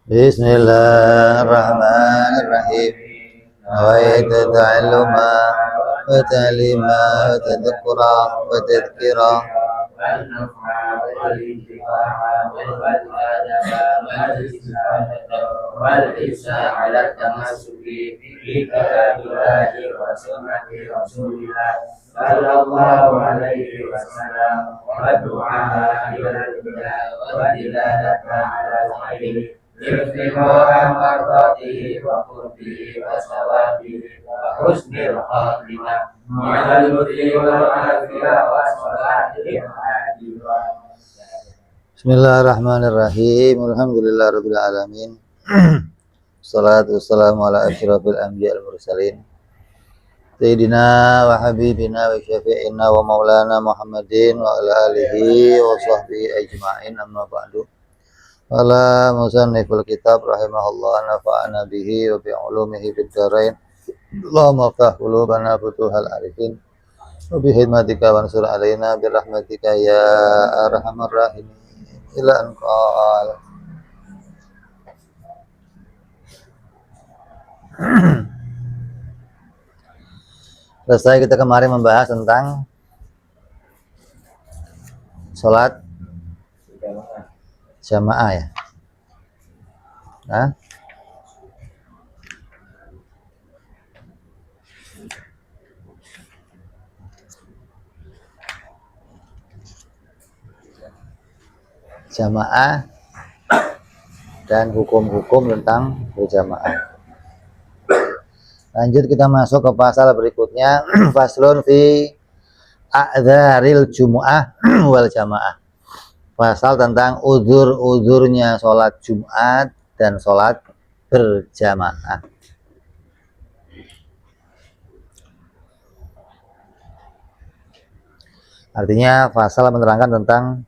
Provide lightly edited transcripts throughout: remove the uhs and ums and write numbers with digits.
Bismillahirrahmanirrahim. Nawaitu ta'alluma wa ta'lima wa tadhkura wa tadhkira sallallahu alaihi wasallam wa du'a wa dilalata ala khairi irtiqa'an mardatihi wa qurbihi wa sawabihi wa husnil khatimah ma'al mudhi wal afiyah wa salatihi Bismillahirrahmanirrahim. Alhamdulillahirabbil alamin. Wassalatu wassalamu ala asyrafil anbiya'i wal mursalin. Sayyidina wa habibina wa syafi'ina wa maulana Muhammadin wa ala alihi wa sahbihi ajma'in, amma ba'du. Qala musanniful kitab rahimahullah, nafa'ana bihi wa bi ulumihi fid dharain. Allahumma ftah qulubana futuhal arifin wa bi hidmatika wansur alaina bi rahmatika ya arhamar rahimin. Ila anqal. Selesai kita kemarin membahas tentang sholat jamaah ya. Nah, jamaah dan hukum-hukum tentang berjamaah. Lanjut kita masuk ke pasal berikutnya. Faslun fi a'dzaril jumu'ah wal jamaah. Pasal tentang uzur-uzurnya sholat Jumat dan sholat berjamaah. Artinya pasal menerangkan tentang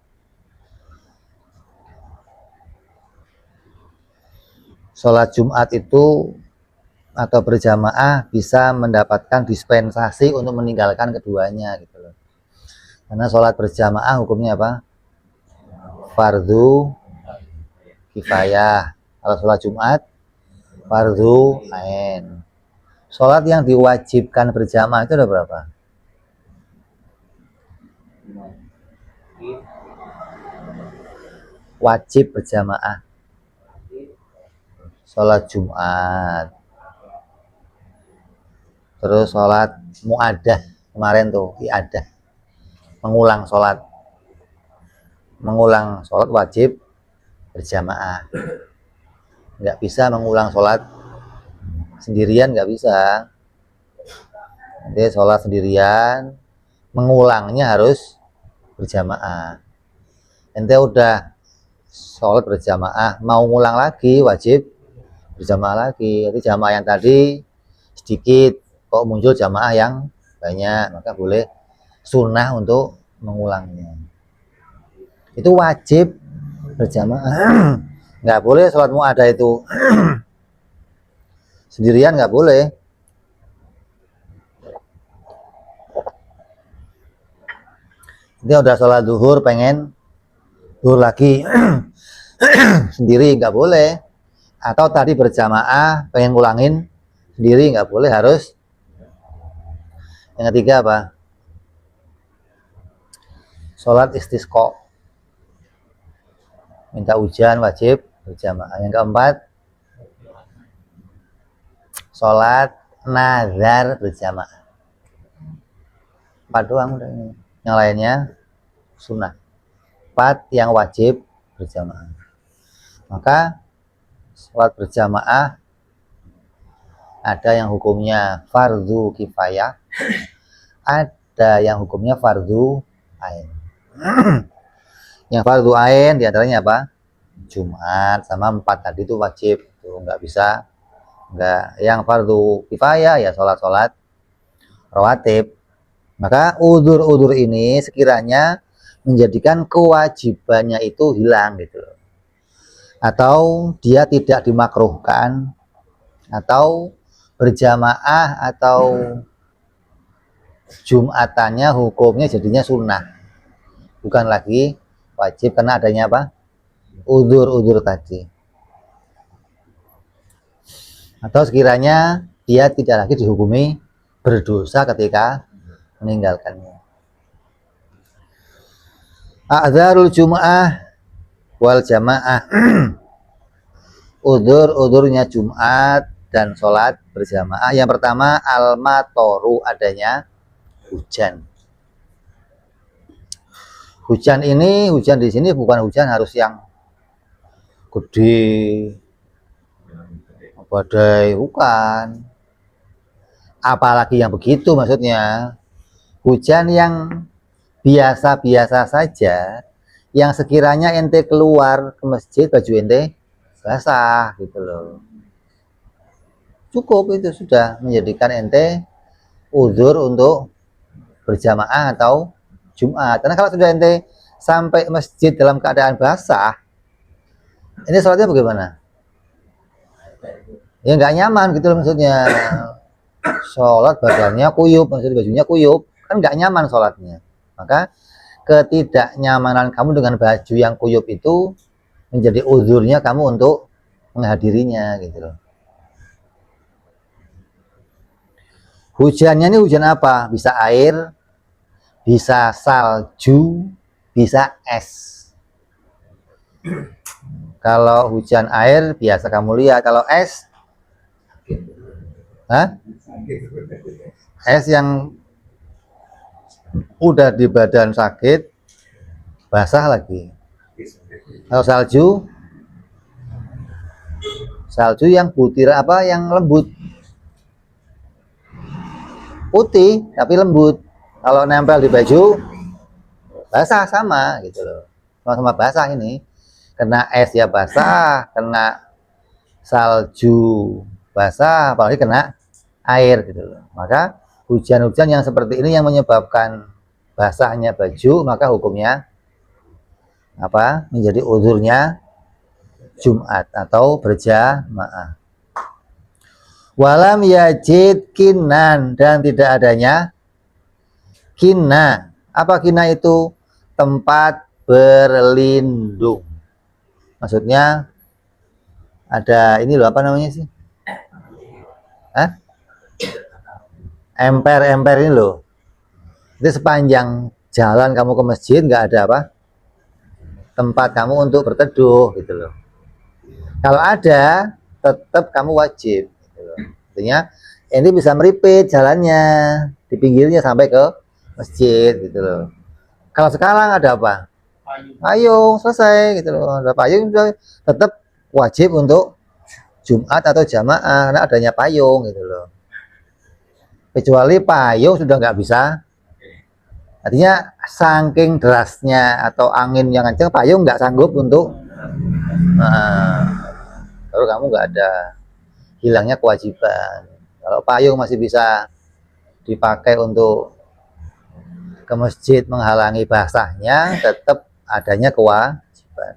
sholat Jumat itu atau berjamaah bisa mendapatkan dispensasi untuk meninggalkan keduanya gitu loh. Karena sholat berjamaah hukumnya apa? Fardu kifayah. Kalau sholat Jumat fardu ain. Sholat yang diwajibkan berjamaah itu ada berapa? Wajib berjamaah. Sholat Jumat. Terus sholat mu'adah kemarin tuh, i'adah, mengulang sholat wajib berjamaah. Nggak bisa mengulang sholat sendirian, nggak bisa. Nanti sholat sendirian, mengulangnya harus berjamaah. Ente udah sholat berjamaah, mau ngulang lagi wajib berjamaah lagi. Jadi jamaah yang tadi sedikit, kok muncul jamaah yang banyak, maka boleh sunnah untuk mengulangnya. Itu wajib berjamaah. Nggak boleh sholat mu'adah itu sendirian, nggak boleh. Ini udah sholat zuhur, pengen zuhur lagi sendiri, nggak boleh. Atau tadi berjamaah pengen ngulangin sendiri, nggak boleh, harus. Yang ketiga apa? Sholat istisqa, minta hujan, wajib berjamaah. Yang keempat, sholat nazar berjamaah. 4 doang udah ini. Yang lainnya sunnah. 4 yang wajib berjamaah. Maka sholat berjamaah ada yang hukumnya fardu kifayah, ada yang hukumnya fardu ain. Yang fardu ain diantaranya apa? Jumat sama 4 tadi itu wajib, tuh nggak bisa. Nggak. Yang fardu kifayah ya sholat-sholat rawatib. Maka udzur-udzur ini sekiranya menjadikan kewajibannya itu hilang gitu loh. Atau dia tidak dimakruhkan, atau berjamaah atau Jumatannya hukumnya jadinya sunnah, bukan lagi wajib karena adanya apa? Udzur-udzur tadi. atau sekiranya dia tidak lagi dihukumi berdosa ketika meninggalkannya. A'dzarul Jum'ah wal Jamaah. Udzur-udzurnya Jumat dan sholat berjamaah. Yang pertama al-matoru, adanya hujan. Hujan ini, hujan di sini bukan hujan harus yang gede, badai, bukan. Apalagi yang begitu maksudnya. Hujan yang biasa-biasa saja, yang sekiranya ente keluar ke masjid baju ente basah gitu loh. Cukup itu sudah menjadikan ente uzur untuk berjamaah atau Jumat. Karena kalau sudah ente sampai masjid dalam keadaan basah, ini sholatnya bagaimana? Ya nggak nyaman gitu loh maksudnya. Sholat badannya kuyup, maksudnya bajunya kuyup, kan nggak nyaman sholatnya. Maka ketidaknyamanan kamu dengan baju yang kuyup itu menjadi uzurnya kamu untuk menghadirinya gitu loh. Hujannya ini hujan apa? Bisa air, bisa salju, bisa es. Kalau hujan air biasa kamu lihat, kalau es, es yang udah di badan sakit, basah lagi. Kalau salju yang butiran apa, yang lembut, putih tapi lembut. Kalau nempel di baju, basah sama gitu loh. Sama-sama basah ini. Kena es ya basah, kena salju basah, apalagi kena air gitu loh. Maka hujan-hujan yang seperti ini yang menyebabkan basahnya baju, maka hukumnya apa? Menjadi uzurnya Jumat atau berjamaah. Walam yajid kinan, dan tidak adanya kina. Apa kina itu? Tempat berlindung. Maksudnya ada ini loh, apa namanya sih? Hah? Emper-emper ini loh. Itu sepanjang jalan kamu ke masjid nggak ada apa? Tempat kamu untuk berteduh gitu loh. Kalau ada, tetap kamu wajib. Gitu loh. Artinya ini bisa meripit jalannya di pinggirnya sampai ke masjid gitu loh. Kalau sekarang ada apa? Payung, selesai gitu loh. Ada payung, tetap wajib untuk Jumat atau jamaah karena adanya payung gitu loh. Kecuali payung sudah nggak bisa, artinya saking derasnya atau angin yang kencang, payung nggak sanggup untuk, baru kamu nggak ada, hilangnya kewajiban. Kalau payung masih bisa dipakai untuk ke masjid menghalangi basahnya, tetap adanya kewajiban.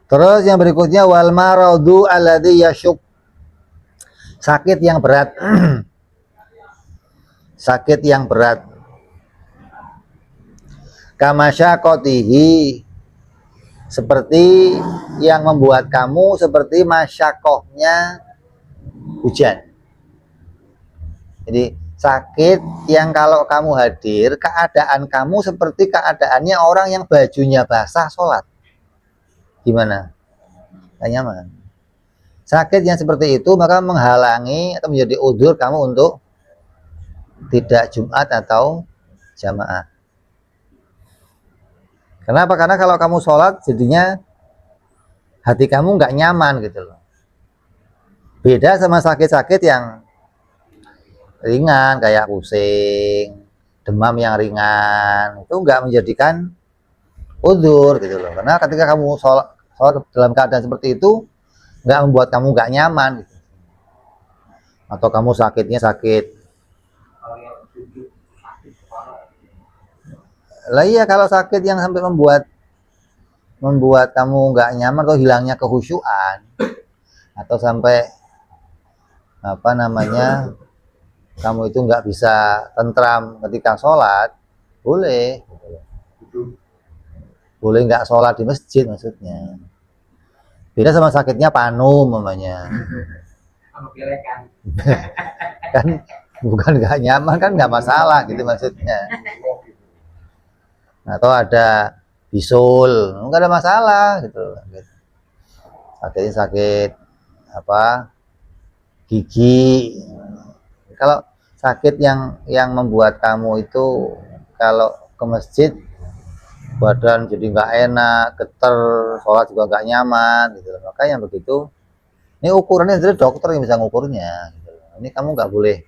Terus yang berikutnya wal maradu alladzi yasyuk, sakit yang berat. Sakit yang berat. Kamasyakotihi, seperti yang membuat kamu seperti masyakohnya hujan. Jadi sakit yang kalau kamu hadir, keadaan kamu seperti keadaannya orang yang bajunya basah sholat. Gimana? Gak nyaman. Sakit yang seperti itu maka menghalangi atau menjadi udzur kamu untuk tidak Jumat atau jamaah. Kenapa? Karena kalau kamu sholat jadinya hati kamu nggak nyaman gitu loh. Beda sama sakit-sakit yang ringan kayak pusing, demam yang ringan, itu nggak menjadikan udzur gitu loh. Karena ketika kamu sholat dalam keadaan seperti itu nggak membuat kamu nggak nyaman gitu. Atau kamu sakitnya sakit. Lah iya, kalau sakit yang sampai membuat kamu nggak nyaman atau hilangnya kehusyuan atau sampai apa namanya kamu itu nggak bisa tentram ketika sholat, boleh boleh nggak sholat di masjid maksudnya. Beda sama sakitnya panu namanya. Kamu pilih kan? Kan bukan nggak nyaman kan nggak masalah gitu maksudnya. Atau ada bisul, nggak ada masalah gitu. Sakitnya sakit apa gigi. Kalau sakit yang membuat kamu itu kalau ke masjid badan jadi nggak enak, geter, sholat juga nggak nyaman gitu. Maka yang begitu, ini ukurannya dari dokter yang bisa ngukurnya. Gitu. Ini kamu nggak boleh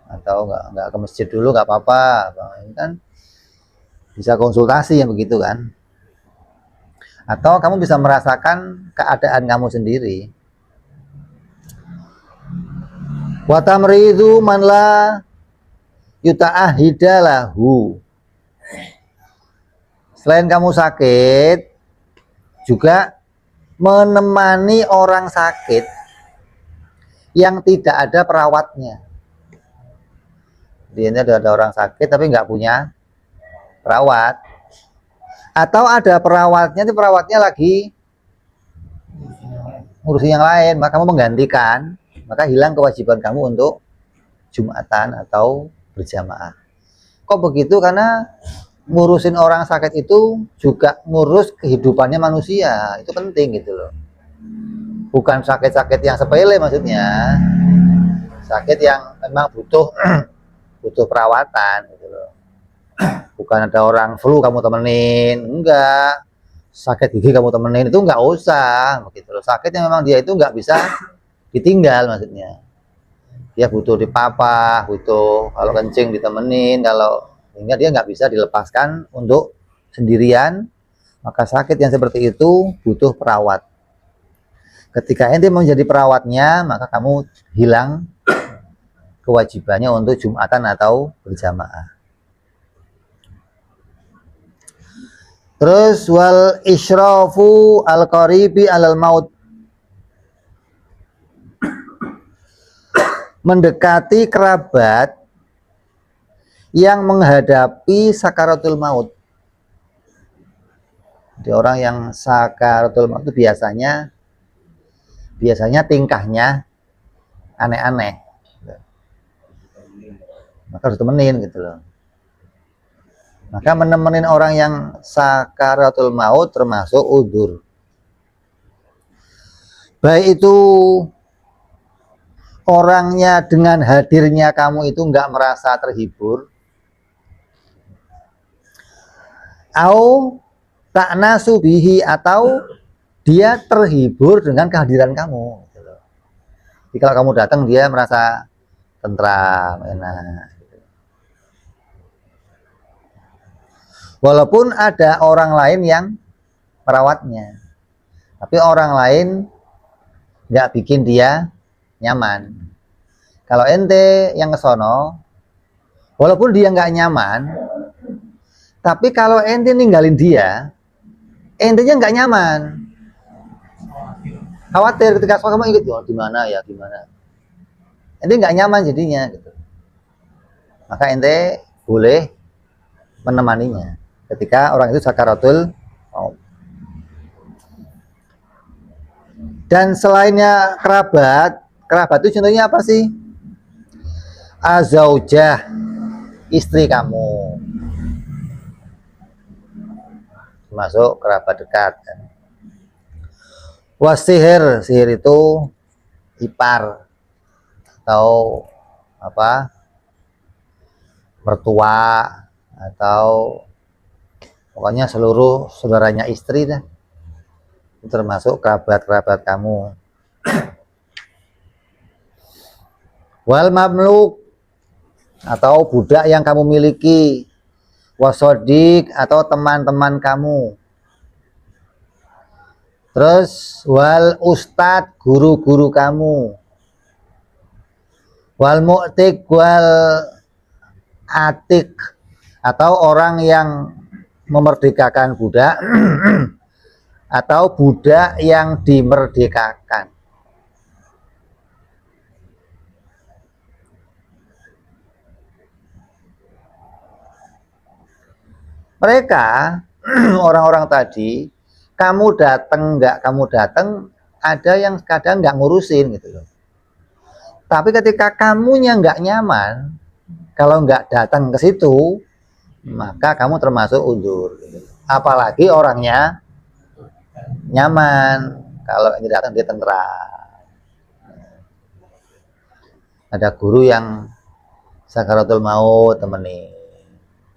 atau nggak ke masjid dulu nggak apa-apa. Ini kan bisa konsultasi yang begitu kan. Atau kamu bisa merasakan keadaan kamu sendiri. Wa tamridu man la yuta'ahida lahu. Selain kamu sakit, juga menemani orang sakit yang tidak ada perawatnya. Dia ada orang sakit tapi nggak punya perawat. Atau ada perawatnya, tapi perawatnya lagi ngurusin yang lain, maka kamu menggantikan, maka hilang kewajiban kamu untuk Jumatan atau berjamaah. Kok begitu? Karena ngurusin orang sakit itu juga ngurus kehidupannya manusia, itu penting gitu loh. Bukan sakit-sakit yang sepele maksudnya, sakit yang memang butuh perawatan gitu loh. Bukan ada orang flu kamu temenin, enggak. Sakit gigi kamu temenin itu enggak usah begitu loh. Sakit yang memang dia itu enggak bisa ditinggal maksudnya. Dia butuh dipapah, butuh kalau kencing ditemenin, kalau sehingga dia nggak bisa dilepaskan untuk sendirian. Maka sakit yang seperti itu butuh perawat. Ketika ente menjadi perawatnya, maka kamu hilang kewajibannya untuk Jumatan atau berjamaah. Terus wal isyrafu al qaribi alal maut, mendekati kerabat yang menghadapi sakaratul maut. Jadi orang yang sakaratul maut itu biasanya tingkahnya aneh-aneh. Maka harus temenin gitu loh. Maka menemenin orang yang sakaratul maut termasuk udzur. Baik itu orangnya dengan hadirnya kamu itu nggak merasa terhibur, au takna subihi, atau dia terhibur dengan kehadiran kamu. Jadi kalau kamu datang dia merasa tentram, enak. Walaupun ada orang lain yang merawatnya, tapi orang lain nggak bikin dia nyaman. Kalau ente yang kesono, walaupun dia nggak nyaman, tapi kalau ente ninggalin dia, entenya nggak nyaman. Khawatir ketika kamu ingat, oh, gimana ya, gimana. Ente nggak nyaman jadinya. Gitu. Maka ente boleh menemaninya ketika orang itu sakaratul maut. Dan selainnya kerabat itu contohnya apa sih? Azaujah, istri kamu, termasuk kerabat dekat. Wasihir, sihir itu ipar atau apa, mertua, atau pokoknya seluruh saudaranya istri dah, termasuk kerabat kamu. Wal mamluk, atau budak yang kamu miliki. Wasodik, atau teman-teman kamu. Terus wal ustad, guru-guru kamu. Wal mu'tik wal atik, atau orang yang memerdekakan budak atau budak yang dimerdekakan. Mereka orang-orang tadi, kamu datang nggak kamu datang, ada yang kadang nggak ngurusin gitu loh. Tapi ketika kamunya nggak nyaman, kalau nggak datang ke situ, maka kamu termasuk uzur. Gitu. Apalagi orangnya nyaman, kalau ini datang dia tentram. Ada guru yang sakaratul maut temani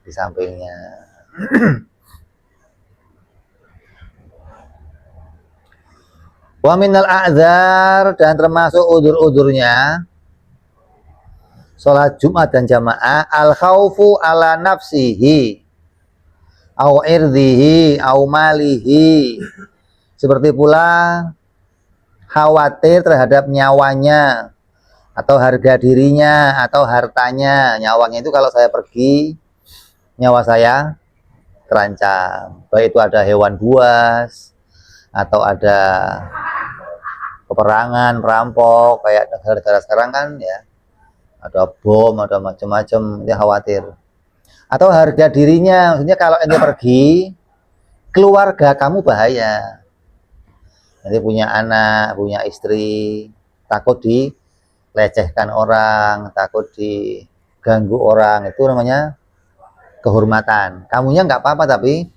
di sampingnya. Wa minal a'dzar, dan termasuk udzur-udzurnya sholat Jumat dan jamaah al khaufu ala nafsihi au irdihi au malihi, seperti pula khawatir terhadap nyawanya atau harga dirinya atau hartanya. Nyawanya itu kalau saya pergi, nyawa saya terancam, baik itu ada hewan buas atau ada peperangan, perampok, kayak negara-negara sekarang kan ya, ada bom, ada macam-macam, dia khawatir. Atau harga dirinya, maksudnya kalau ente pergi, keluarga kamu bahaya. Nanti punya anak, punya istri, takut dilecehkan orang, takut diganggu orang, itu namanya kehormatan. Kamunya nggak apa-apa tapi,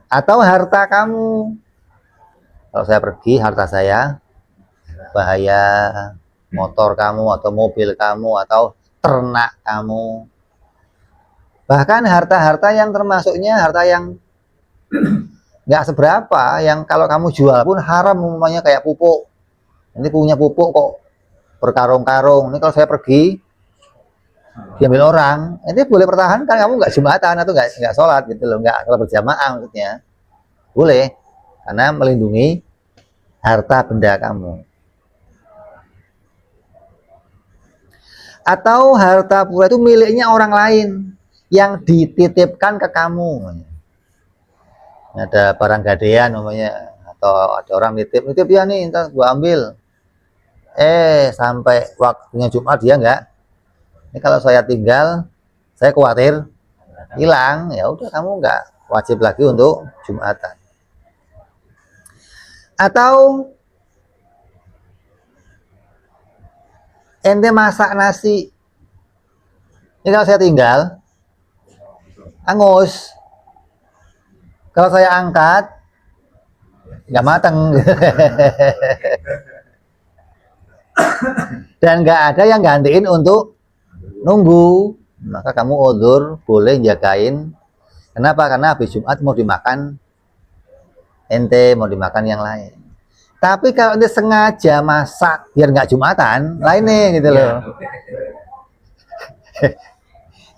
atau harta kamu. Kalau saya pergi, harta saya bahaya, motor kamu atau mobil kamu atau ternak kamu. Bahkan harta-harta yang termasuknya harta yang nggak seberapa, yang kalau kamu jual pun haram, umumnya kayak pupuk. Nanti punya pupuk kok berkarung-karung. Ini kalau saya pergi diambil orang, ini boleh pertahankan, kamu nggak jumatan atau nggak sholat gitu loh, nggak kalau berjamaah maksudnya boleh, karena melindungi harta benda kamu. Atau harta pula itu miliknya orang lain yang dititipkan ke kamu. Ada barang gadean namanya, atau ada orang nitip ya nih, entar gua ambil. Sampai waktunya Jumat dia enggak. Ini kalau saya tinggal, saya khawatir hilang, ya udah kamu enggak wajib lagi untuk Jumatan. Atau ente masak nasi, ini kalau saya tinggal angus, kalau saya angkat nggak mateng. Dan nggak ada yang gantiin untuk nunggu, maka kamu udzur, boleh jagain. Kenapa? Karena habis Jumat mau dimakan ente, mau dimakan yang lain. Tapi kalau ente sengaja masak biar nggak Jumatan, lainnya gitu loh.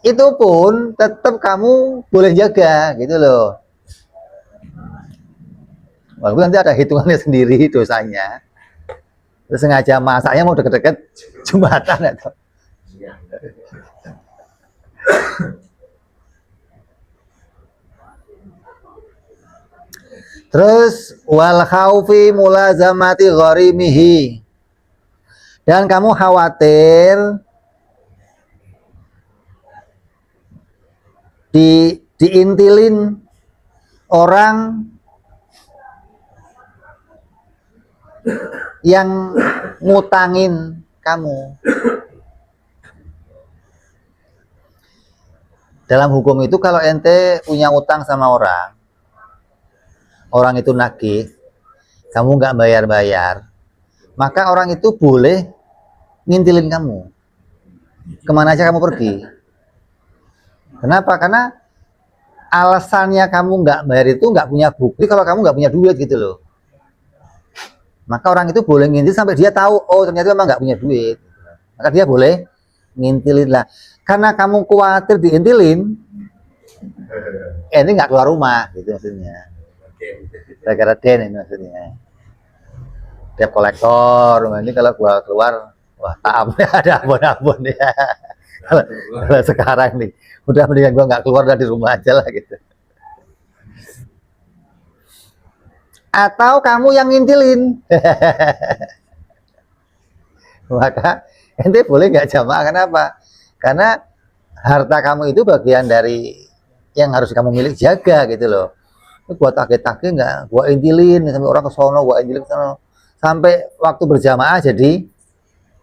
Itu pun tetap kamu boleh jaga gitu loh. Walaupun nanti ada hitungannya sendiri dosanya. Terus sengaja masaknya mau deket-deket Jumatan atau. Terus wal khaufi mulazamati gharimihi, dan kamu khawatir diintilin orang yang ngutangin kamu. Dalam hukum itu kalau ente punya utang sama orang itu nagih, kamu nggak bayar-bayar, maka orang itu boleh ngintilin kamu. Kemana aja kamu pergi. Kenapa? Karena alasannya kamu nggak bayar itu nggak punya bukti kalau kamu nggak punya duit gitu loh. Maka orang itu boleh ngintil sampai dia tahu, oh ternyata memang nggak punya duit. Maka dia boleh ngintilin lah. Karena kamu khawatir diintilin, ini nggak keluar rumah gitu maksudnya. Gara-gara den ini maksudnya. Debt kolektor, ini kalau gua keluar, wah tak ada abon-abon ya. Kalau sekarang nih, udah mendingan gua nggak keluar dari rumah aja lah gitu. Atau kamu yang ngintilin. Maka ente boleh nggak jamaah, kenapa? Karena harta kamu itu bagian dari yang harus kamu milik jaga gitu loh. Gua tagih-tagih nggak, gua intilin sampai orang ke sono, gua intilin ke sono, sampai waktu berjamaah jadi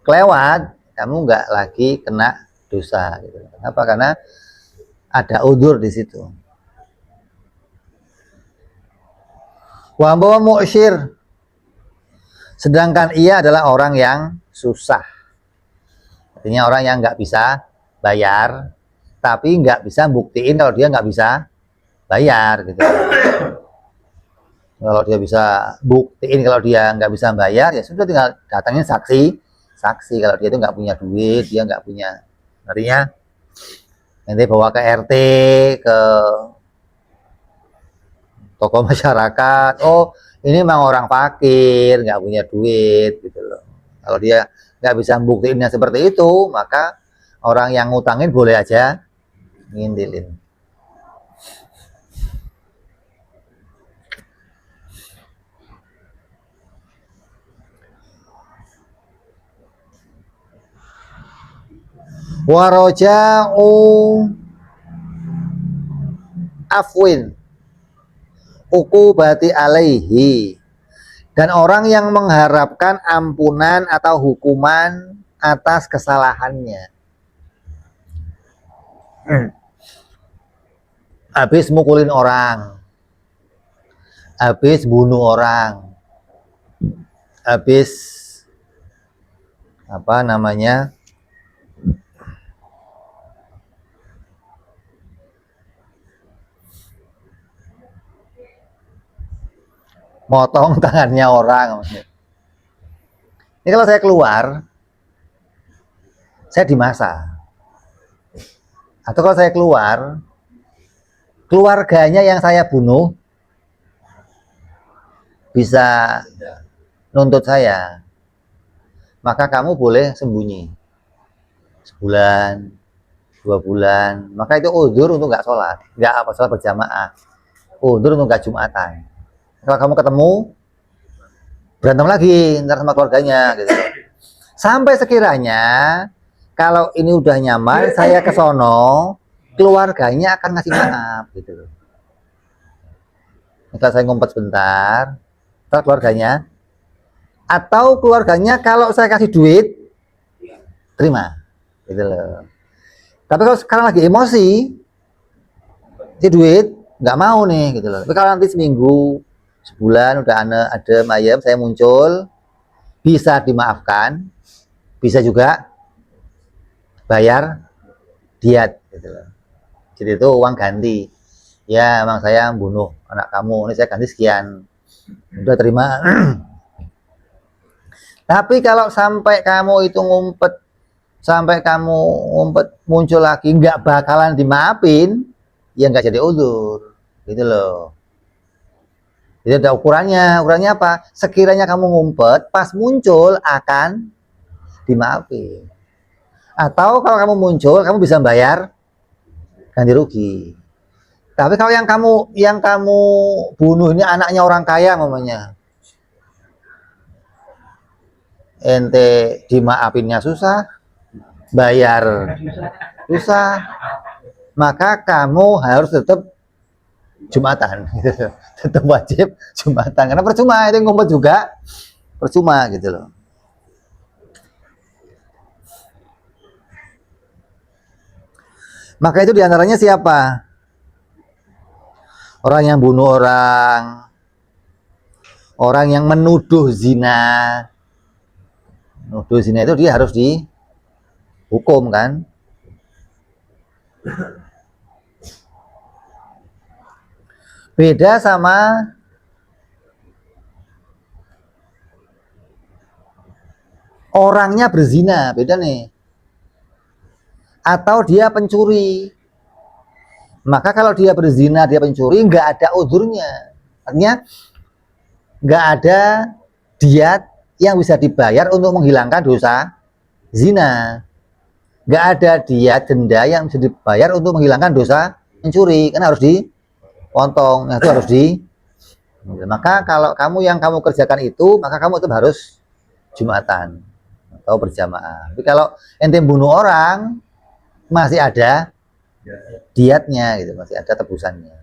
kelewat, kamu nggak lagi kena dosa gitu. Kenapa? Karena ada udzur di situ. Wa huwa mu'syir, sedangkan ia adalah orang yang susah. Artinya orang yang nggak bisa bayar, tapi nggak bisa buktiin kalau dia nggak bisa bayar gitu. Kalau dia bisa buktiin kalau dia nggak bisa bayar, ya sudah tinggal datangin saksi kalau dia itu nggak punya duit, dia nggak punya, artinya nanti bawa ke RT, ke tokoh masyarakat, oh ini memang orang fakir, nggak punya duit gitu loh. Kalau dia nggak bisa buktiinnya seperti itu, maka orang yang ngutangin boleh aja ngintilin. Waroja'u afwin ukubati alaihi, dan orang yang mengharapkan ampunan atau hukuman atas kesalahannya. Habis mukulin orang, habis bunuh orang, habis apa namanya, motong tangannya orang. Ini kalau saya keluar, saya dimasa. Atau kalau saya keluar, keluarganya yang saya bunuh bisa nuntut saya, maka kamu boleh sembunyi sebulan, 2 bulan. Maka itu udzur untuk nggak sholat, nggak apa sholat berjamaah, udzur untuk nggak jumatan. Kalau kamu ketemu, berantem lagi ntar sama keluarganya gitu. Sampai sekiranya kalau ini udah nyaman, saya ke sono, keluarganya akan ngasih maaf gitu loh. Kalau saya ngumpet sebentar, ntar keluarganya, atau keluarganya kalau saya kasih duit, terima gitu loh. Tapi kalau sekarang lagi emosi, si duit nggak mau nih gitu loh. Tapi kalau nanti seminggu, sebulan udah ada mayem, saya muncul, bisa dimaafkan, bisa juga bayar diat gitu loh. Jadi itu uang ganti. Ya emang saya bunuh anak kamu, ini saya ganti sekian, udah terima. Tapi kalau sampai kamu itu ngumpet, sampai kamu ngumpet muncul lagi, nggak bakalan dimaafin, ya nggak jadi udzur gitu loh. Jadi ada ukurannya apa? Sekiranya kamu ngumpet, pas muncul akan dimaafin. Atau kalau kamu muncul, kamu bisa bayar ganti rugi. Tapi kalau yang kamu bunuh ini anaknya orang kaya mamanya, ente dimaafinnya susah, bayar susah, maka kamu harus tetap jumatan, tetap wajib jumatan, karena percuma itu ngumpet juga percuma gitu loh. Maka itu diantaranya siapa? Orang yang bunuh orang, orang yang menuduh zina. Menuduh zina itu dia harus dihukum kan? Beda sama orangnya berzina, beda nih. Atau dia pencuri. Maka kalau dia berzina, dia pencuri, nggak ada udzurnya. Artinya nggak ada diat yang bisa dibayar untuk menghilangkan dosa zina. Nggak ada diat denda yang bisa dibayar untuk menghilangkan dosa mencuri, karena harus dipotong, itu harus maka kalau kamu kerjakan itu, maka kamu itu harus jumatan atau berjamaah. Tapi kalau ente bunuh orang, masih ada diatnya gitu, masih ada tebusannya.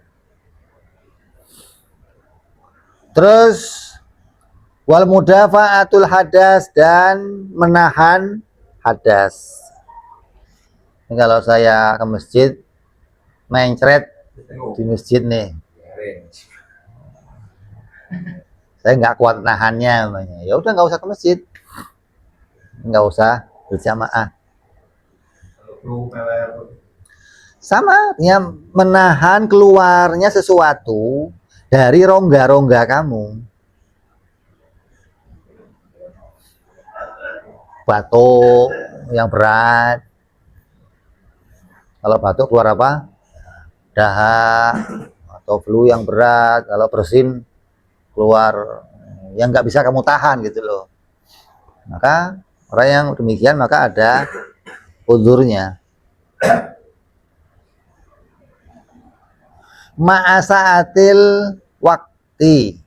Terus wal mudafa'atul hadas, dan menahan hadas. Ini kalau saya ke masjid mencret di masjid nih, saya nggak kuat nahannya, namanya. Ya udah nggak usah ke masjid, nggak usah berjamaah. Sama, ya, menahan keluarnya sesuatu dari rongga-rongga kamu. Batuk yang berat, kalau batuk keluar apa? Dahak. Atau flu yang berat, kalau bersin keluar yang nggak bisa kamu tahan gitu loh. Maka orang yang demikian maka ada uzurnya. Ma'asaatil wakti,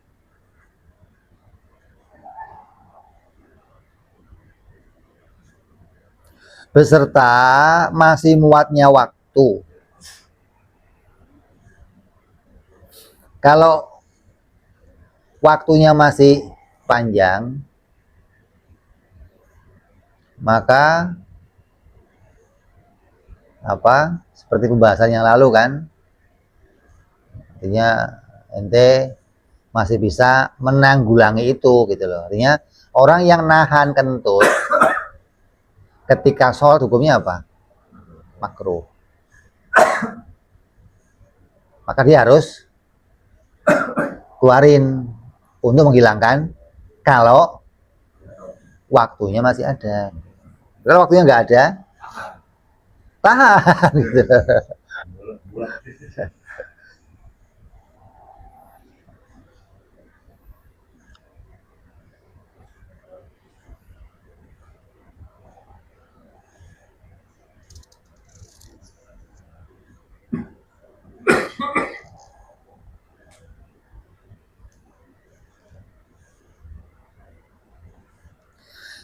beserta masih muatnya waktu. Kalau waktunya masih panjang, maka apa? Seperti pembahasan yang lalu kan, artinya ente masih bisa menanggulangi itu gitu loh. Artinya orang yang nahan kentut ketika sholat hukumnya apa? Makruh. Maka dia harus keluarin untuk menghilangkan kalau waktunya masih ada. Kalau waktunya nggak ada, tahan gitu.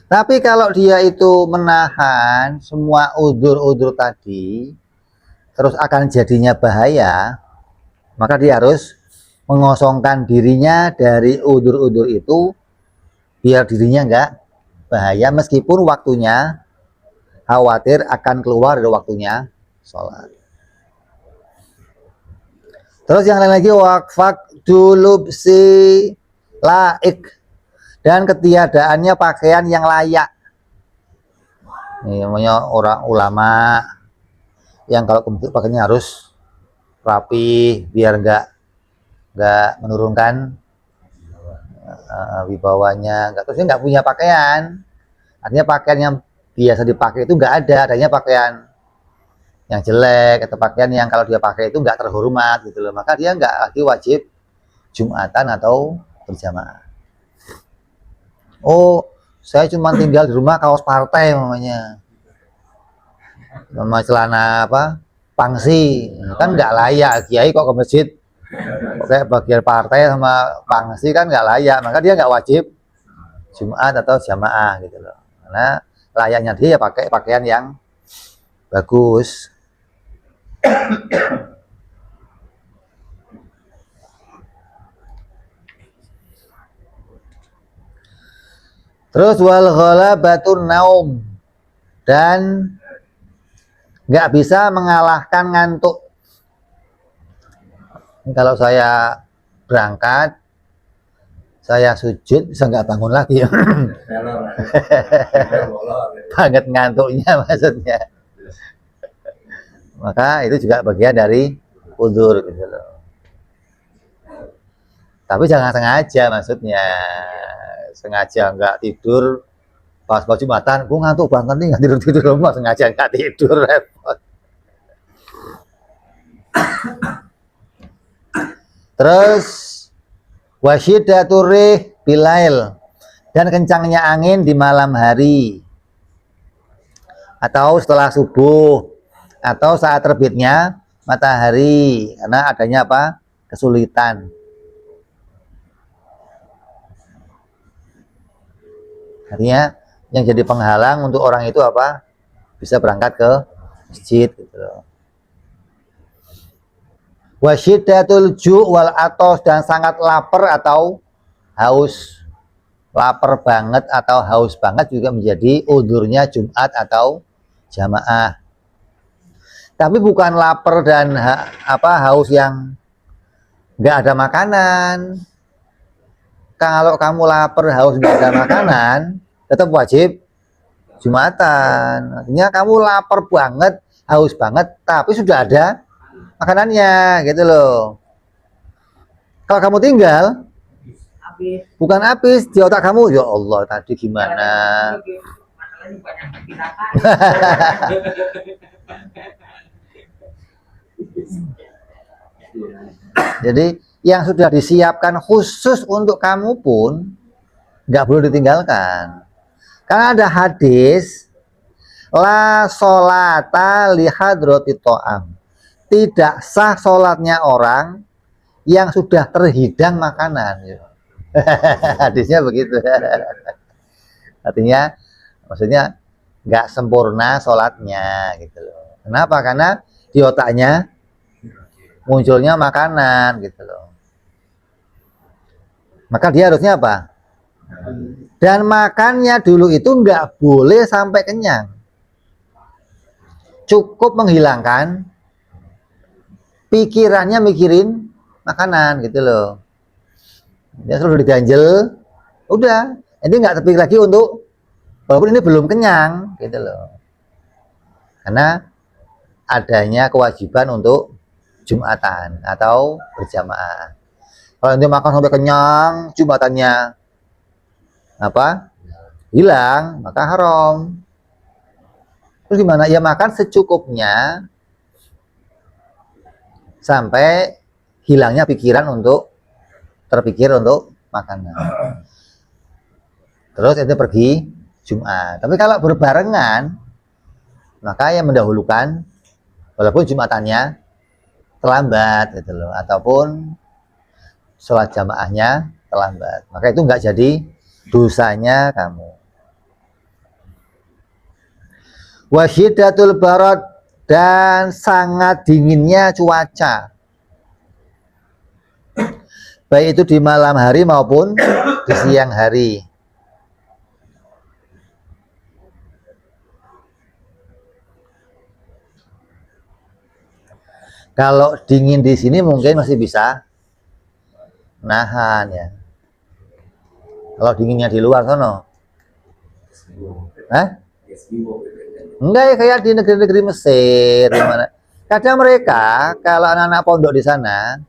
Tapi kalau dia itu menahan semua udzur-udzur tadi, terus akan jadinya bahaya, maka dia harus mengosongkan dirinya dari udzur-udzur itu, biar dirinya nggak bahaya, meskipun waktunya khawatir akan keluar dari waktunya sholat. Terus yang lain lagi, waqfak dulubsi laik, dan ketiadaannya pakaian yang layak. Ini namanya orang ulama yang kalau pakainya harus rapi biar nggak menurunkan wibawanya. Terus dia nggak punya pakaian, artinya pakaian yang biasa dipakai itu nggak ada, adanya pakaian yang jelek atau pakaian yang kalau dia pakai itu nggak terhormat gitu loh, maka dia nggak lagi wajib Jumatan atau berjamaah. Oh, saya cuma tinggal di rumah kaos partai namanya, sama celana apa pangsi, kan nggak layak. Kiai kok ke masjid pakai bagian partai sama pangsi, kan nggak layak, maka dia nggak wajib Jumat atau jamaah gitu loh, karena layaknya dia ya pakai pakaian yang bagus. Terus wal ghalabatun naum, dan nggak bisa mengalahkan ngantuk. Kalau saya berangkat, saya sujud bisa nggak bangun lagi. Banget ngantuknya maksudnya. Maka itu juga bagian dari udzur gitu loh. Tapi jangan sengaja, maksudnya sengaja nggak tidur pas baju Jumatan, gue ngantuk banget nih, nggak tidur rumah, sengaja nggak tidur, repot. Terus wasyidatur rih bilail, dan kencangnya angin di malam hari atau setelah subuh atau saat terbitnya matahari, karena adanya apa? Kesulitan. Artinya yang jadi penghalang untuk orang itu apa? Bisa berangkat ke masjid gitu loh. Wasyiddatul ju' wal atos, dan sangat lapar atau haus. Lapar banget atau haus banget juga menjadi udhurnya Jumat atau jamaah. Tapi bukan lapar dan haus yang nggak ada makanan. Kalau kamu lapar, haus, nggak ada makanan, tetap wajib Jumatan. Artinya kamu lapar banget, haus banget, tapi sudah ada makanannya, gitu loh. Kalau kamu tinggal, habis. bukan habis, di otak kamu, ya Allah tadi gimana? Masalahnya bukan yang kita Jadi yang sudah disiapkan khusus untuk kamu pun nggak boleh ditinggalkan. Karena ada hadis, la sholata li hadrati to'am. Tidak sah sholatnya orang yang sudah terhidang makanan. Hadisnya begitu. Artinya, maksudnya nggak sempurna sholatnya gitu loh. Kenapa? Karena di otaknya munculnya makanan gitu loh. Maka dia harusnya apa? Dan makannya dulu itu nggak boleh sampai kenyang. Cukup menghilangkan pikirannya mikirin makanan gitu loh. Dia selalu diganjel, udah, ini nggak terpikir lagi untuk walaupun ini belum kenyang gitu loh. Karena adanya kewajiban untuk Jumatan atau berjamaah. Kalau nanti makan sampai kenyang, Jumatannya hilang, maka haram. Terus gimana? Ya makan secukupnya sampai hilangnya pikiran untuk terpikir untuk makanan. Terus itu pergi Jumat. Tapi kalau berbarengan, maka yang mendahulukan walaupun Jumatannya terlambat gitu loh, ataupun sholat jamaahnya terlambat, maka itu nggak jadi dosanya kamu. Wasyidatul barad, dan sangat dinginnya cuaca, baik itu di malam hari maupun di siang hari. Kalau dingin di sini mungkin masih bisa nahan ya. Kalau dinginnya di luar sono, enggak ya, kayak di negeri-negeri Mesir, dimana kadang mereka kalau anak-anak pondok di sana,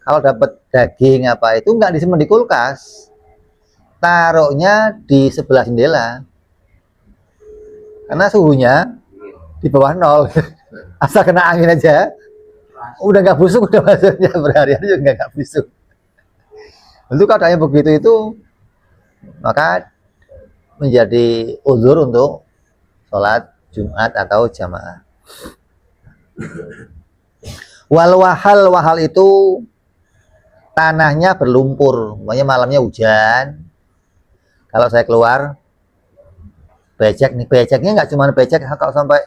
kalau dapat daging apa itu enggak disimpan di kulkas, taruhnya di sebelah jendela, karena suhunya di bawah nol. Asal kena angin aja udah nggak busuk, udah maksudnya berhari-hari juga nggak busuk. Untuk keadaannya begitu itu, maka menjadi uzur untuk sholat Jumat atau jamaah. Wahal itu tanahnya berlumpur, makanya malamnya hujan. Kalau saya keluar becek nih, beceknya nggak cuma becek kalau sampai,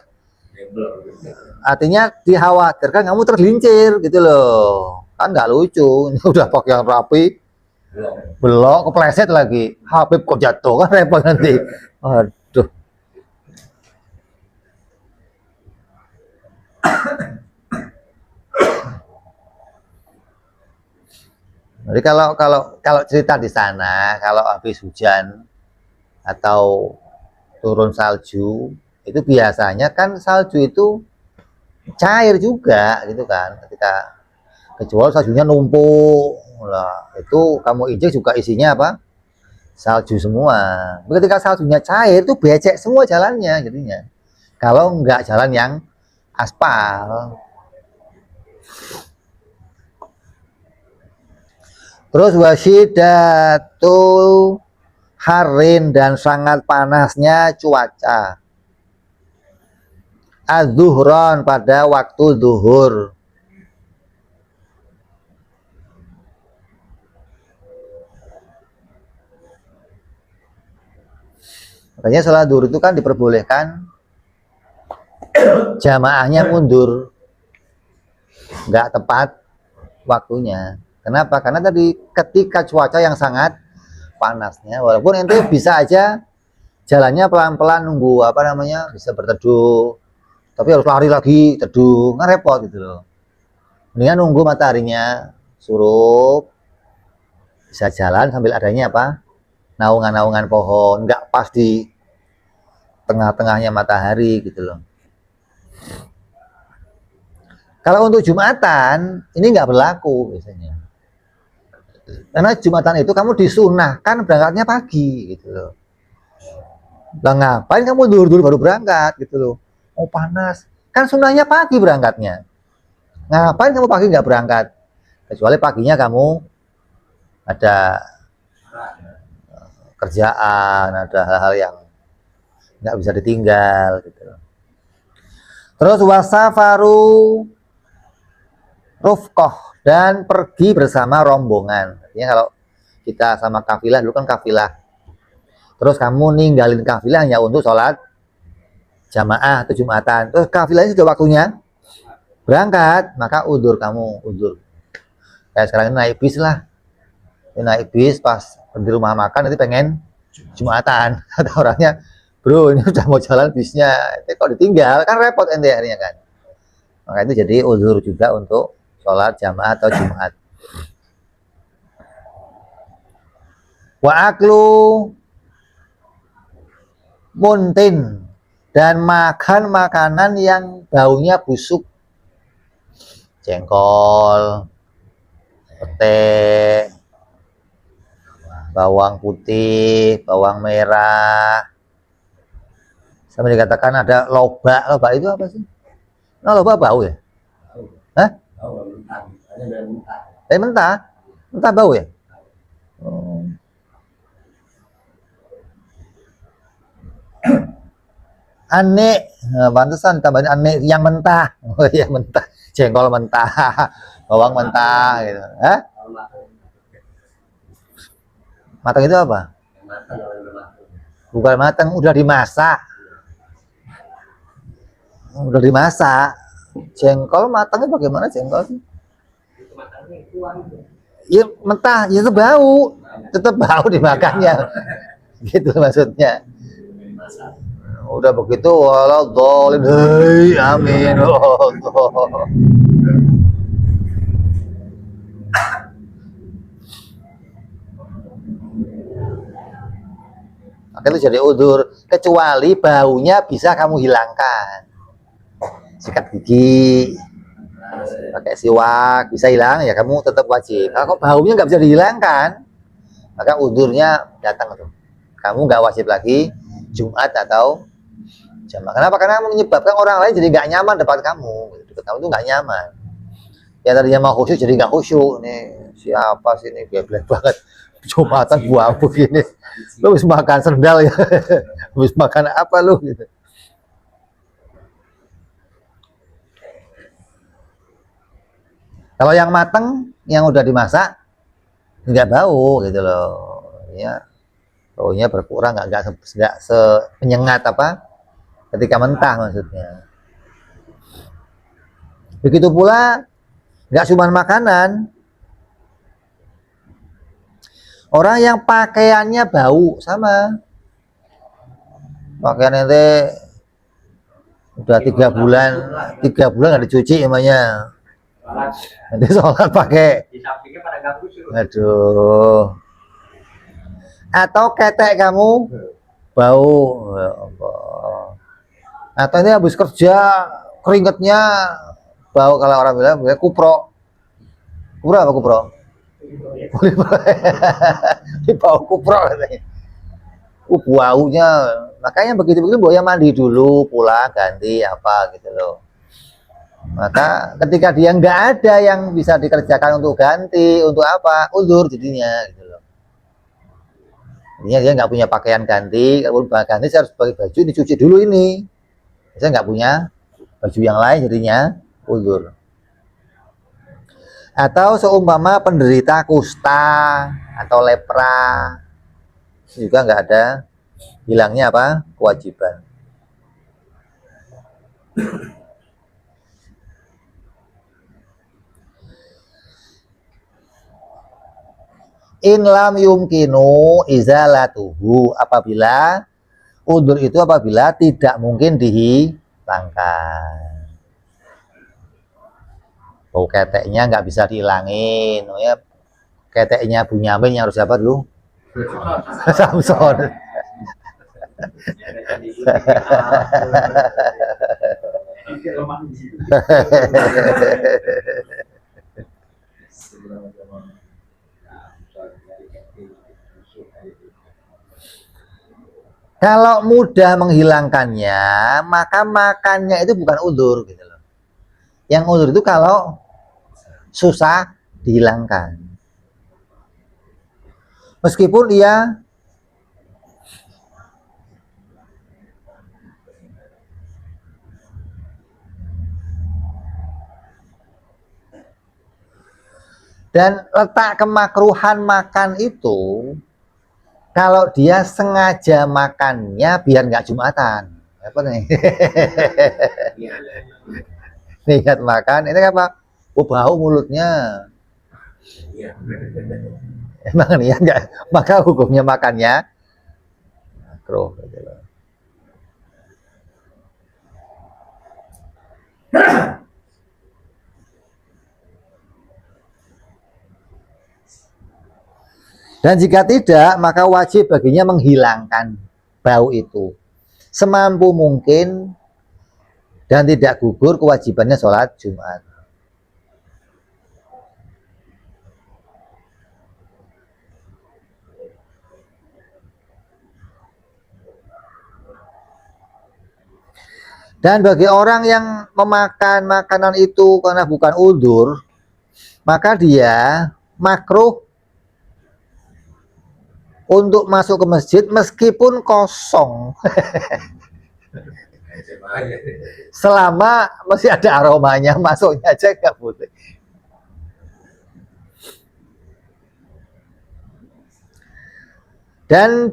artinya dikhawatirkan kamu tergelincir gitu loh, kan nggak lucu. Udah pakai yang rapi, belok kepleset lagi, Habib kok jatuh, kan repot nanti. Aduh. Jadi kalau cerita di sana, kalau habis hujan atau turun salju, itu biasanya kan salju itu cair juga gitu kan, ketika kecuali saljunya numpuk lah, itu kamu injek juga isinya apa? Salju semua. Ketika saljunya cair itu becek semua jalannya jadinya, kalau nggak jalan yang aspal. Terus wasyidatu harin, dan sangat panasnya cuaca. Az-zuhron, pada waktu zuhur. Makanya sholat zuhur itu kan diperbolehkan jamaahnya mundur, nggak tepat waktunya. Kenapa? Karena tadi ketika cuaca yang sangat panasnya, walaupun ente bisa aja jalannya pelan-pelan nunggu apa namanya bisa berteduh, tapi harus lari lagi teduh, nggak repot gitu loh. Mendingan nunggu mataharinya surup, bisa jalan sambil adanya apa naungan-naungan pohon, nggak pas di tengah-tengahnya matahari gitu loh. Kalau untuk Jumatan ini nggak berlaku biasanya, karena Jumatan itu kamu disunahkan berangkatnya pagi gitu loh. Lah ngapain kamu dulu baru berangkat gitu loh? Oh panas, kan sunahnya pagi berangkatnya. Ngapain kamu pagi nggak berangkat? Kecuali paginya kamu ada kerjaan, ada hal-hal yang nggak bisa ditinggal gitu loh. Terus wasafaru rufqah, dan pergi bersama rombongan. Artinya kalau kita sama kafilah, dulu kan kafilah, terus kamu ninggalin kafilah hanya untuk sholat jamaah atau jumatan, terus kafilahnya sudah waktunya berangkat, maka udur kamu, udur. Kayak sekarang ini naik bis lah, naik bis pas di rumah makan nanti pengen jumatan, kata orangnya, bro ini udah mau jalan bisnya, kok ditinggal, kan repot ente akhirnya kan. Maka itu jadi udur juga untuk sholat jamaah atau jumat. Wa aklu muntin, dan makan makanan yang baunya busuk, jengkol, pete, bawang putih, bawang merah, sampai dikatakan ada loba. Loba itu apa sih? Nah, loba bau ya? Hah? Mentah? Mentah bau ya? Oh. Aneh, nah, pantesan tambahin aneh yang mentah. Oh, yang mentah, jengkol mentah, bawang mentah gitu. Hah? Matang itu apa? Bukan matang, udah dimasak. Udah dimasak. Jengkol matangnya bagaimana jengkol sih? Ya mentah, ya itu bau, tetap bau dimakannya. Gitu maksudnya. Udah begitu walau dolin, hei amin. Akhirnya jadi udur, kecuali baunya bisa kamu hilangkan. Sikat gigi, pakai siwak bisa hilang, ya kamu tetap wajib. Kalau baunya nggak bisa dihilangkan, maka udurnya datang tuh. Kamu nggak wajib lagi Jumat atau jamaah. Kenapa? Karena menyebabkan orang lain jadi nggak nyaman depan kamu. Dekat kamu tuh nggak nyaman. Ya tadinya mau khusyuk jadi nggak khusyuk. Nih siapa sih ini geblek banget. Jumatan buah begini. Lu habis makan sendal ya. Habis makan apa lu gitu. Kalau yang mateng, yang udah dimasak, nggak bau gitu loh. Ya, baunya berkurang, nggak menyengat apa ketika mentah maksudnya. Begitu pula nggak cuma makanan, orang yang pakaiannya bau sama. Pakaian ente udah 3 bulan nggak dicuci emangnya. Nanti sholat pakai. Aduh. Atau ketek kamu bau, ya Allah. Atau ini habis kerja keringetnya bau, kalau orang bilang kupro. Kupro apa kupro? Bau kupro katanya. Baunya. Makanya begitu-begitu baunya mandi dulu, pulang ganti apa gitu loh. Maka ketika dia nggak ada yang bisa dikerjakan untuk ganti, untuk apa, uzur jadinya gitu loh. Jadinya dia nggak punya pakaian ganti, kalau ganti saya harus pakai baju dicuci dulu ini. Saya nggak punya baju yang lain, jadinya uzur. Atau seumpama penderita kusta atau lepra, juga nggak ada hilangnya apa kewajiban. In lam yumkinu izalatuhu, apabila udzur itu apabila tidak mungkin dihilangkan. Oh, keteknya nggak bisa dihilangin. Oh, ya, keteknya Bunyamin yang harus apa dulu? Samson. Kalau mudah menghilangkannya, maka makannya itu bukan udzur gitu loh. Yang udzur itu kalau susah dihilangkan. Meskipun dia dan letak kemakruhan makan itu kalau dia sengaja makannya biar nggak Jumatan. Apa nih? Niat makan, ini apa? Oh, bau mulutnya. Emang niat nggak? Maka hukumnya makannya makruh. Gitu loh. Dan jika tidak, maka wajib baginya menghilangkan bau itu semampu mungkin dan tidak gugur kewajibannya sholat Jumat. Dan bagi orang yang memakan makanan itu karena bukan udzur, maka dia makruh untuk masuk ke masjid meskipun kosong. Selama masih ada aromanya, masuknya aja nggak boleh. Dan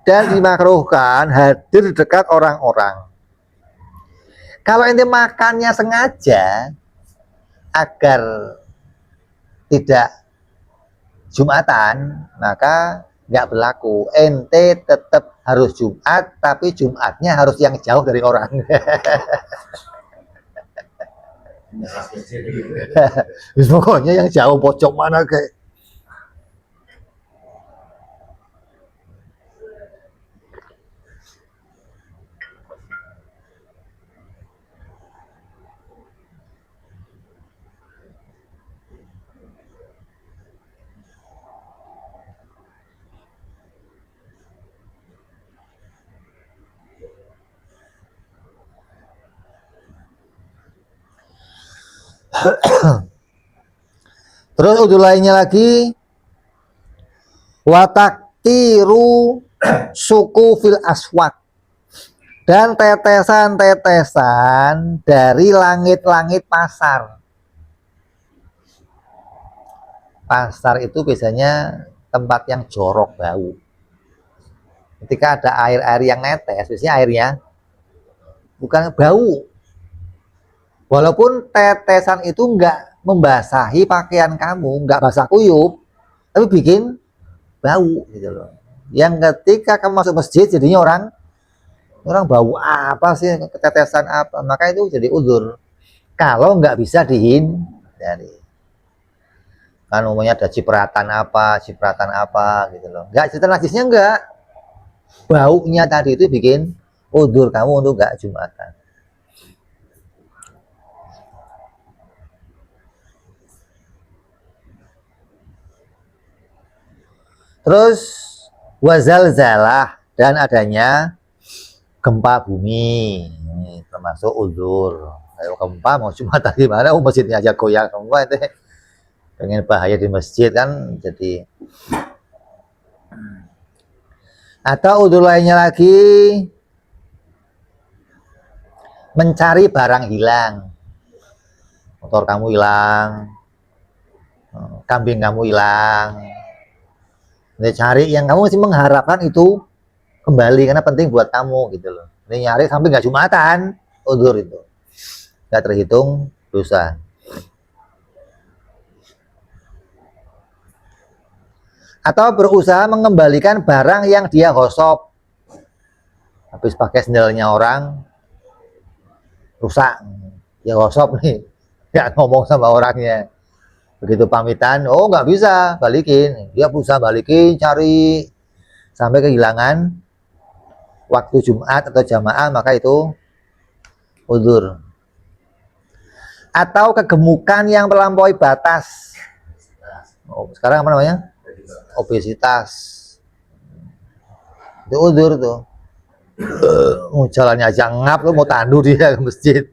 dimakruhkan hadir dekat orang-orang. Kalau ente makannya sengaja agar tidak Jumatan, maka nggak berlaku. Ente tetap harus Jumat, tapi Jumatnya harus yang jauh dari orang. Pokoknya yang jauh, pojok mana kayak. Terus udah lainnya lagi, wataktiru suku fil aswak, dan tetesan-tetesan dari langit-langit pasar. Pasar itu biasanya tempat yang jorok bau. Ketika ada air-air yang netes, biasanya airnya bukan bau. Walaupun tetesan itu nggak membasahi pakaian kamu, nggak basah kuyup, tapi bikin bau gitu loh. Yang ketika kamu masuk masjid jadinya orang bau apa sih, ketetesan apa, maka itu jadi udzur. Kalau nggak bisa dihindari. Kan umumnya ada cipratan apa gitu loh. Nggak, cerita najisnya nggak. Baunya tadi itu bikin udzur kamu untuk nggak Jumatan. Terus wazalzalah, dan adanya gempa bumi, ini termasuk udzur. Ayo gempa mau Jumatan gimana? Oh, masjidnya aja goyang semua itu. Pengen bahaya di masjid kan, jadi. Atau udzur lainnya lagi, mencari barang hilang. Motor kamu hilang, kambing kamu hilang. Ini cari yang kamu masih mengharapkan itu kembali karena penting buat kamu gitu loh. Ini nyari sampai nggak Jumatan, udzur itu nggak terhitung dosa. Atau berusaha mengembalikan barang yang dia gosok. Habis pakai sendalnya orang, rusak. Ya gosok nih, nggak ngomong sama orangnya. Begitu pamitan, oh nggak bisa, balikin. Dia berusaha balikin, cari, sampai kehilangan waktu Jumat atau jamaah, maka itu uzur. Atau kegemukan yang melampaui batas. Oh, sekarang apa namanya? Obesitas. Itu uzur tuh. Jalannya aja ngap, lu mau tandu dia ke masjid.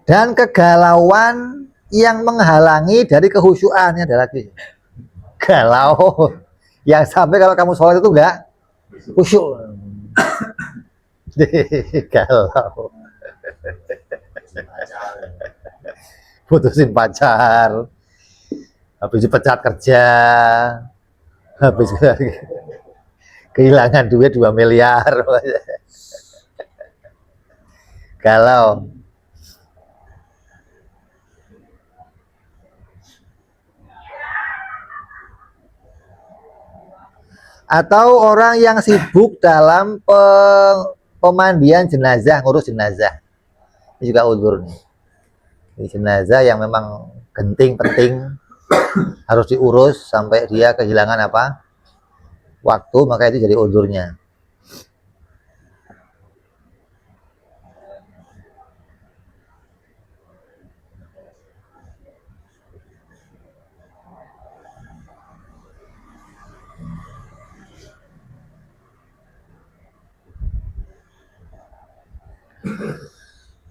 Dan kegalauan yang menghalangi dari kehusyuan. Ini ada lagi. Galau yang sampai kalau kamu sholat itu enggak khusyuk. Galau. Putusin pacar, habis dipecat kerja, habis kehilangan duit 2 miliar. Galau. Atau orang yang sibuk dalam pemandian jenazah, ngurus jenazah. Ini juga uzur nih. Ini jenazah yang memang genting, penting, harus diurus sampai dia kehilangan apa? Waktu, maka itu jadi uzurnya.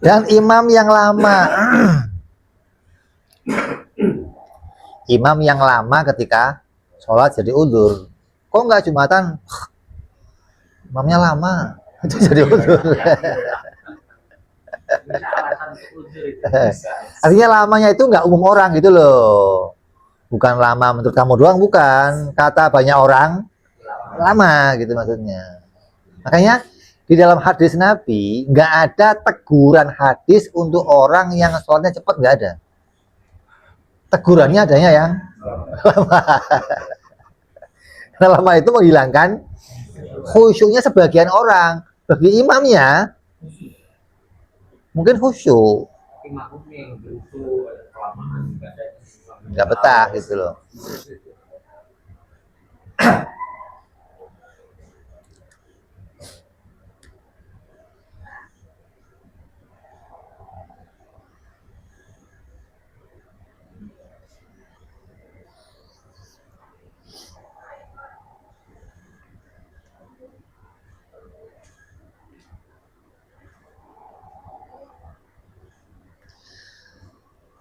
Dan imam yang lama. Imam yang lama ketika sholat jadi uzur. Kok nggak Jumatan? Imamnya lama. Itu jadi uzur. Artinya lamanya itu nggak umum orang gitu loh. Bukan lama menurut kamu doang, bukan. Kata banyak orang, lama gitu maksudnya. Makanya di dalam hadis Nabi nggak ada teguran hadis untuk orang yang sholatnya cepat, nggak ada. Tegurannya adanya yang lama. Lama itu menghilangkan khusyuknya sebagian orang. Bagi imamnya mungkin khusyuk, nggak betah gitu loh.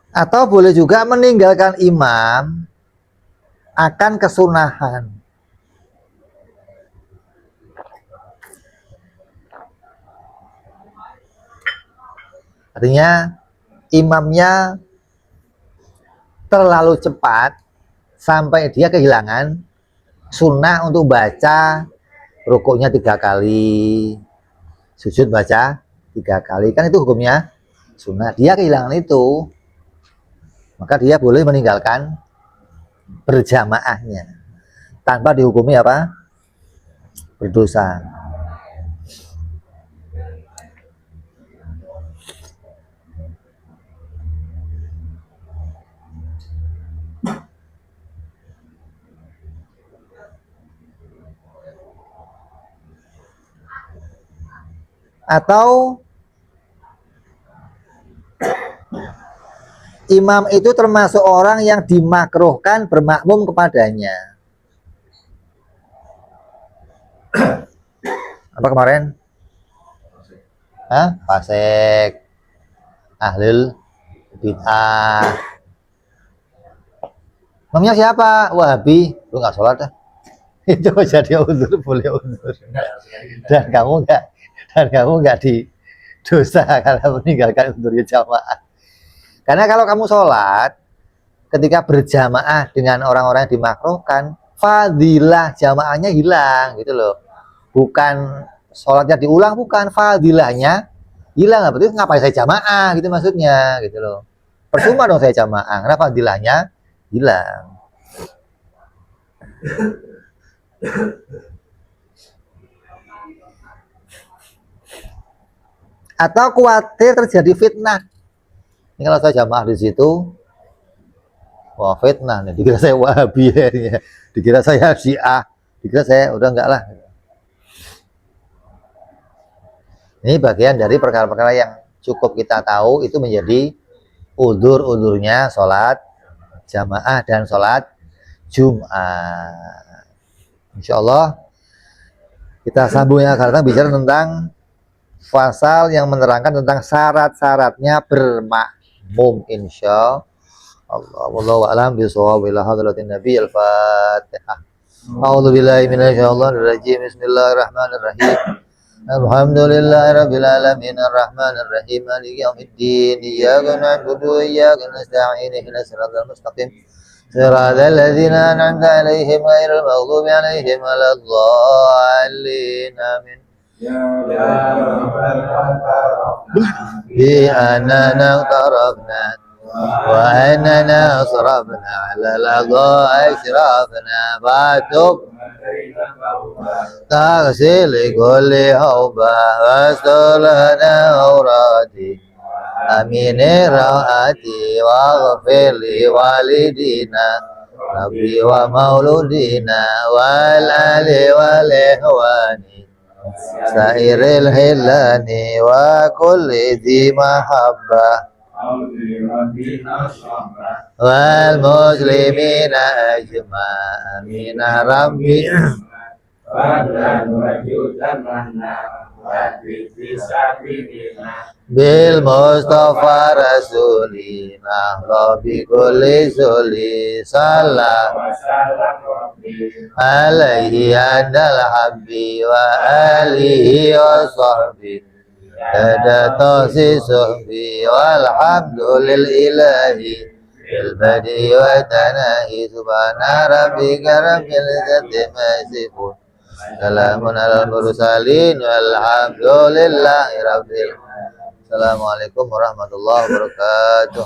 Atau boleh juga meninggalkan imam akan kesunahan. Artinya imamnya terlalu cepat sampai dia kehilangan sunnah untuk baca rukuknya 3 kali, sujud baca 3 kali, kan itu hukumnya sunnah. Dia kehilangan itu, maka dia boleh meninggalkan berjamaahnya tanpa dihukumi apa? Berdosa. Atau imam itu termasuk orang yang dimakruhkan bermakmum kepadanya. Apa kemarin? Fasik, ahlul bid'ah. Imamnya siapa? Wahabi. Lu nggak sholat dah. Itu jadi uzur, boleh uzur. Dan kamu nggak didosa karena meninggalkan uzurnya jamaah. Karena kalau kamu sholat ketika berjamaah dengan orang-orang yang dimakruhkan, Fadilah jamaahnya hilang gitu loh. Bukan sholatnya diulang, bukan, fadilahnya hilang. Berarti ngapain saya jamaah gitu maksudnya gitu loh. Percuma dong saya jamaah karena fadilahnya hilang. Atau khawatir terjadi fitnah. Ini kalau saya jamaah di situ, wah fitnah nih, dikira saya Wahabi ya, dikira saya Syiah, dikira saya udah enggak lah. Ini bagian dari perkara-perkara yang cukup kita tahu itu menjadi udzur-udzurnya sholat jamaah dan sholat Jumat. Insya Allah kita sambung yang akan datang bicara tentang pasal yang menerangkan tentang syarat-syaratnya bermakmum. Insya Allah. Wallahu a'lam bishawab. Ila hadratin Nabi al-Fatihah. A'udzu billahi minasyaitonir rajim. Bismillahirrahmanirrahim. Alhamdulillahi rabbil alamin arrahmanir rahim maliki yaumiddin iyyaka na'budu wa iyyaka nasta'in ihdinas siratal mustaqim siratal ladzina an'amta 'alaihim ghairil maghdubi 'alaihim waladdallin amin bi annana qarabna wa annana sarabna 'ala al-ghayri ashrafna fatub تغسل كل حوبة واستولنا أوراتي أمين رواتي واغفر لوالدينا ربي ومولودينا والآل والإخوان سائر الهلان وكل ذي محبة والمسلمين أجمعين ربي بالمصطفى رسولنا بكل سولي صلى عليه عند الحب وآله وصحبه هذا توسي صحبي والحمد لله البدي والتناهي سبحان ربك رب العزة ما يصفون سلام على المرسلين والحمد لله رب العالمين. Assalamualaikum warahmatullahi wabarakatuh.